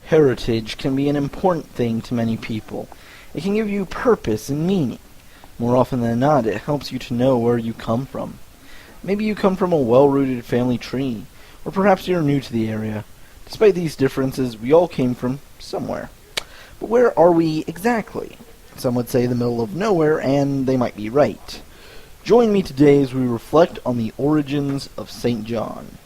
Heritage can be an important thing to many people. It can give you purpose and meaning. More often than not, it helps you to know where you come from. Maybe you come from a well-rooted family tree, or perhaps you're new to the area. Despite these differences, we all came from somewhere. But where are we exactly? Some would say the middle of nowhere, and they might be right. Join me today as we reflect on the origins of St. John.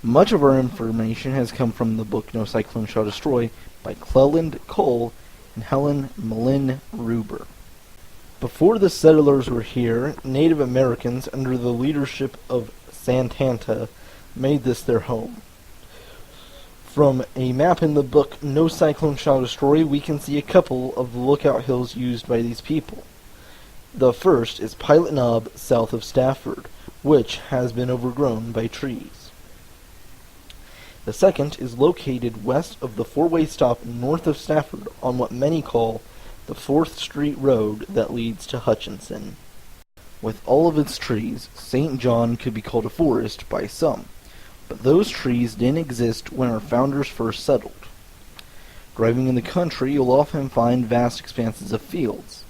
Much of our information has come from the book No Cyclone Shall Destroy by Cleland Cole and Helen Malin Ruber. Before the settlers were here, Native Americans, under the leadership of Santanta, made this their home. From a map in the book No Cyclone Shall Destroy, we can see a couple of the lookout hills used by these people. The first is Pilot Knob, south of Stafford, which has been overgrown by trees. The second is located west of the four-way stop north of Stafford on what many call the 4th Street Road that leads to Hutchinson. With all of its trees, St. John could be called a forest by some, but those trees didn't exist when our founders first settled. Driving in the country, you'll often find vast expanses of fields.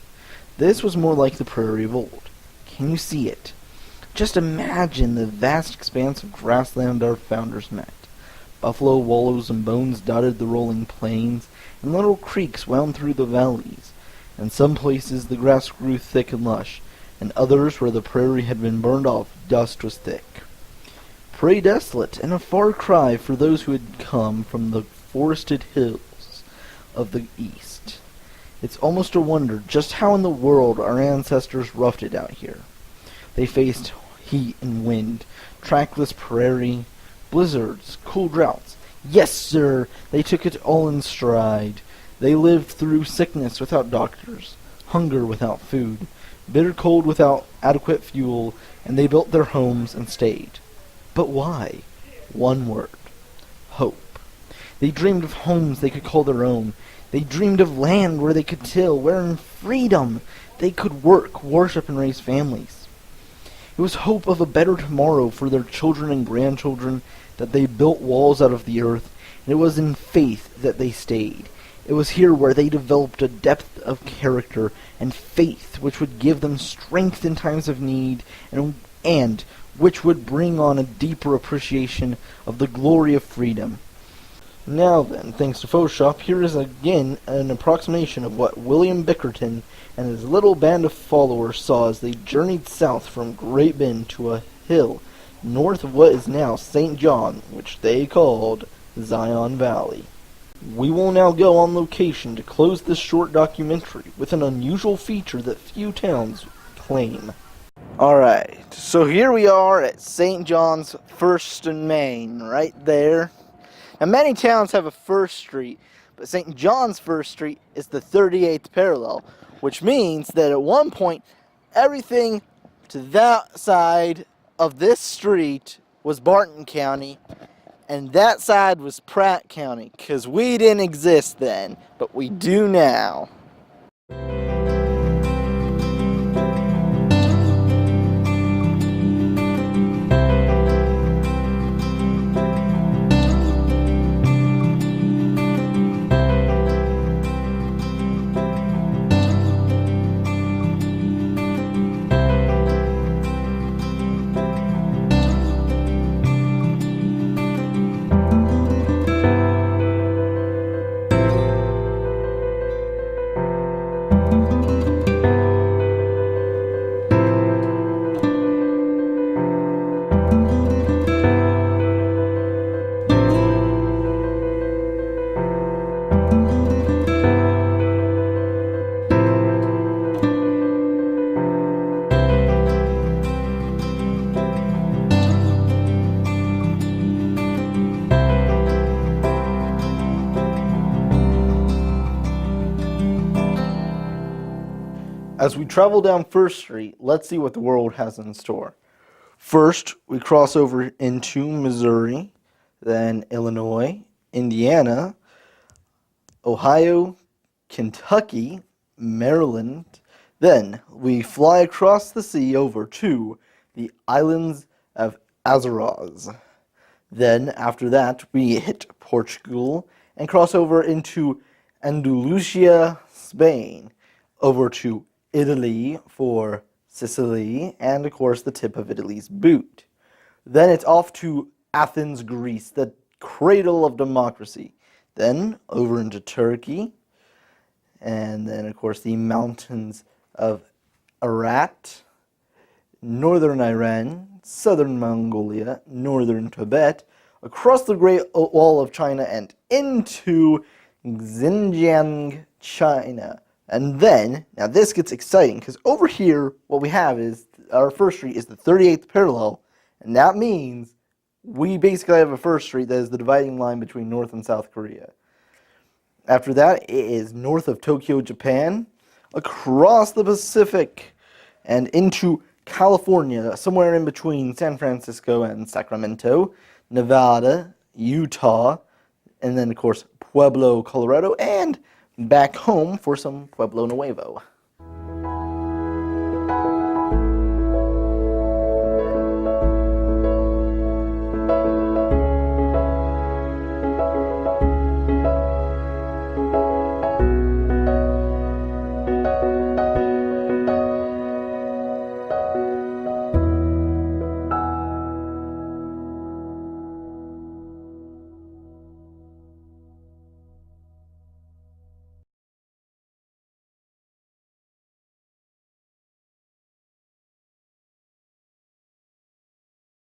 This was more like the prairie of old. Can you see it? Just imagine the vast expanse of grassland our founders met. Buffalo wallows and bones dotted the rolling plains, and little creeks wound through the valleys. In some places the grass grew thick and lush, and others where the prairie had been burned off, dust was thick. Prairie desolate, and a far cry for those who had come from the forested hills of the east. It's almost a wonder just how in the world our ancestors roughed it out here. They faced heat and wind, trackless prairie, blizzards, cool droughts. Yes, sir, they took it all in stride. They lived through sickness without doctors, hunger without food, bitter cold without adequate fuel, and they built their homes and stayed. But why? One word: hope. They dreamed of homes they could call their own. They dreamed of land where they could till, where in freedom they could work, worship, and raise families. It was hope of a better tomorrow for their children and grandchildren that they built walls out of the earth, and it was in faith that they stayed. It was here where they developed a depth of character and faith which would give them strength in times of need, and which would bring on a deeper appreciation of the glory of freedom. Now then, thanks to Photoshop, here is again an approximation of what William Bickerton and his little band of followers saw as they journeyed south from Great Bend to a hill north of what is now St. John, which they called Zion Valley. We will now go on location to close this short documentary with an unusual feature that few towns claim. Alright, so here we are at St. John's 1st and Main, right there. Now many towns have a 1st Street, but St. John's 1st Street is the 38th parallel, which means that at one point everything to that side of this street was Barton County, and that side was Pratt County, because we didn't exist then, but we do now. As we travel down 1st Street, let's see what the world has in store. First, we cross over into Missouri, then Illinois, Indiana, Ohio, Kentucky, Maryland. Then we fly across the sea over to the islands of Azores. Then, after that, we hit Portugal and cross over into Andalusia, Spain, over to Italy for Sicily, and of course the tip of Italy's boot. Then it's off to Athens, Greece, the cradle of democracy. Then over into Turkey, and then of course the mountains of Arat, northern Iran, southern Mongolia, northern Tibet, across the Great Wall of China and into Xinjiang, China. And then, now this gets exciting, because over here, what we have is, our first street is the 38th parallel, and that means we basically have a first street that is the dividing line between North and South Korea. After that, it is north of Tokyo, Japan, across the Pacific, and into California, somewhere in between San Francisco and Sacramento, Nevada, Utah, and then, of course, Pueblo, Colorado, and back home for some Pueblo Nuevo.